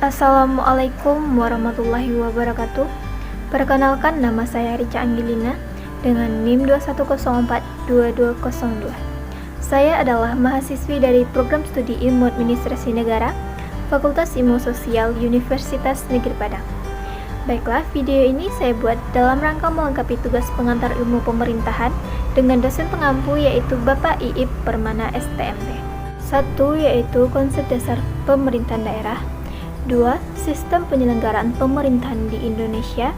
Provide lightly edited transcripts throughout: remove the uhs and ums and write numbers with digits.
Assalamualaikum warahmatullahi wabarakatuh. Perkenalkan, nama saya Rica Angelina dengan NIM 21042202. Saya adalah mahasiswi dari Program Studi Ilmu Administrasi Negara, Fakultas Ilmu Sosial Universitas Negeri Padang. Baiklah, video ini saya buat dalam rangka melengkapi tugas pengantar ilmu pemerintahan dengan dosen pengampu yaitu Bapak Iip Permana STMT. 1. Yaitu konsep dasar pemerintahan daerah. 2. Sistem penyelenggaraan pemerintahan di Indonesia.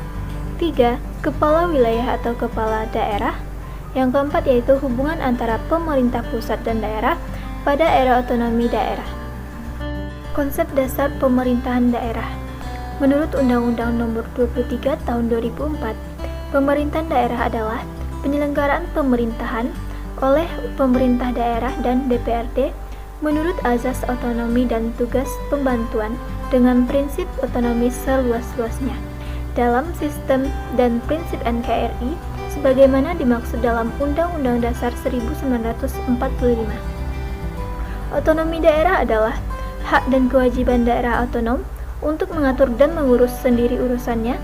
3. Kepala wilayah atau kepala daerah. Yang keempat yaitu hubungan antara pemerintah pusat dan daerah pada era otonomi daerah. Konsep dasar pemerintahan daerah. Menurut Undang-Undang Nomor 23 Tahun 2004, pemerintahan daerah adalah penyelenggaraan pemerintahan oleh pemerintah daerah dan DPRD menurut azas otonomi dan tugas pembantuan dengan prinsip otonomi seluas-luasnya dalam sistem dan prinsip NKRI sebagaimana dimaksud dalam Undang-Undang Dasar 1945. Otonomi daerah adalah hak dan kewajiban daerah otonom untuk mengatur dan mengurus sendiri urusannya,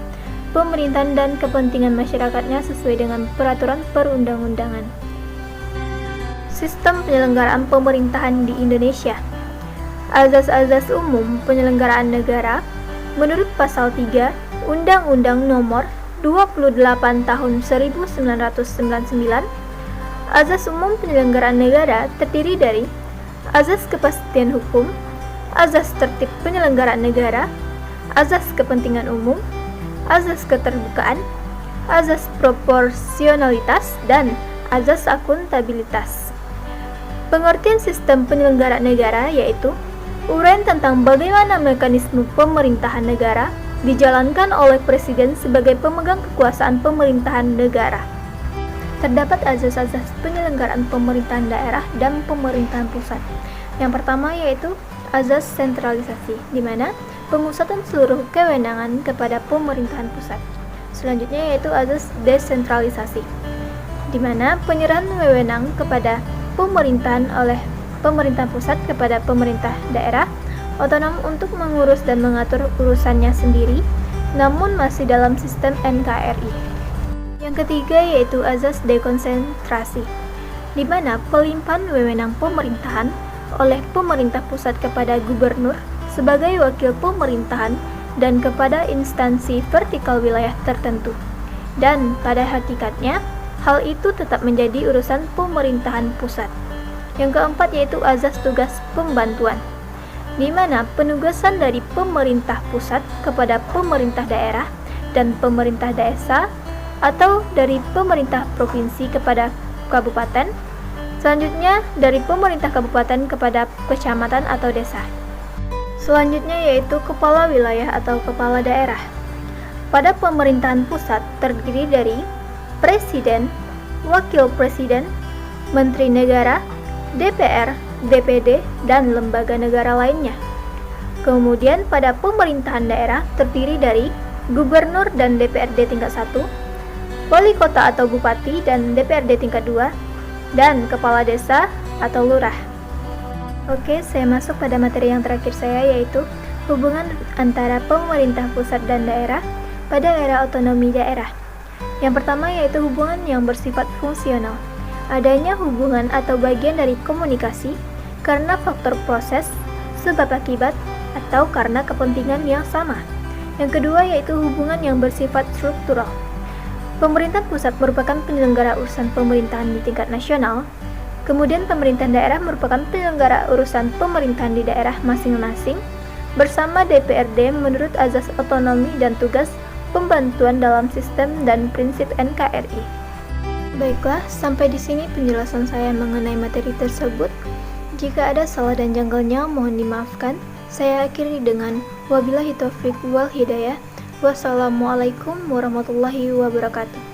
pemerintahan dan kepentingan masyarakatnya sesuai dengan peraturan perundang-undangan. Sistem penyelenggaraan pemerintahan di Indonesia. Azas-azas umum penyelenggaraan negara menurut Pasal 3 Undang-Undang Nomor 28 Tahun 1999. Azas umum penyelenggaraan negara terdiri dari azas kepastian hukum, azas tertib penyelenggaraan negara, azas kepentingan umum, azas keterbukaan, azas proporsionalitas, dan azas akuntabilitas. Pengertian sistem penyelenggaraan negara yaitu uraian tentang bagaimana mekanisme pemerintahan negara dijalankan oleh Presiden sebagai pemegang kekuasaan pemerintahan negara. Terdapat azas-azas penyelenggaraan pemerintahan daerah dan pemerintahan pusat. Yang pertama yaitu azas sentralisasi, di mana pemusatan seluruh kewenangan kepada pemerintahan pusat. Selanjutnya yaitu azas desentralisasi, di mana penyerahan wewenang kepada pemerintahan oleh pemerintah pusat kepada pemerintah daerah otonom untuk mengurus dan mengatur urusannya sendiri, namun masih dalam sistem NKRI. Yang ketiga yaitu azas dekonsentrasi, di mana pelimpahan wewenang pemerintahan oleh pemerintah pusat kepada gubernur sebagai wakil pemerintahan dan kepada instansi vertikal wilayah tertentu. Dan pada hakikatnya, hal itu tetap menjadi urusan pemerintahan pusat. Yang keempat yaitu azas tugas pembantuan, di mana penugasan dari pemerintah pusat kepada pemerintah daerah dan pemerintah desa atau dari pemerintah provinsi kepada kabupaten, selanjutnya dari pemerintah kabupaten kepada kecamatan atau desa. Selanjutnya yaitu kepala wilayah atau kepala daerah. Pada pemerintahan pusat terdiri dari presiden, wakil presiden, menteri negara, DPR, DPD, dan lembaga negara lainnya. Kemudian pada pemerintahan daerah terdiri dari gubernur dan DPRD tingkat 1, wali kota atau bupati dan DPRD tingkat 2, dan kepala desa atau lurah. Oke, saya masuk pada materi yang terakhir saya yaitu hubungan antara pemerintah pusat dan daerah pada era otonomi daerah. Yang pertama yaitu hubungan yang bersifat fungsional. Adanya hubungan atau bagian dari komunikasi karena faktor proses, sebab akibat, atau karena kepentingan yang sama. Yang kedua yaitu hubungan yang bersifat struktural. Pemerintah pusat merupakan penyelenggara urusan pemerintahan di tingkat nasional, kemudian pemerintah daerah merupakan penyelenggara urusan pemerintahan di daerah masing-masing, bersama DPRD menurut azas otonomi dan tugas pembantuan dalam sistem dan prinsip NKRI. Baiklah, sampai di sini penjelasan saya mengenai materi tersebut. Jika ada salah dan janggalnya, mohon dimaafkan. Saya akhiri dengan wabillahi taufiq wal hidayah. Wassalamualaikum warahmatullahi wabarakatuh.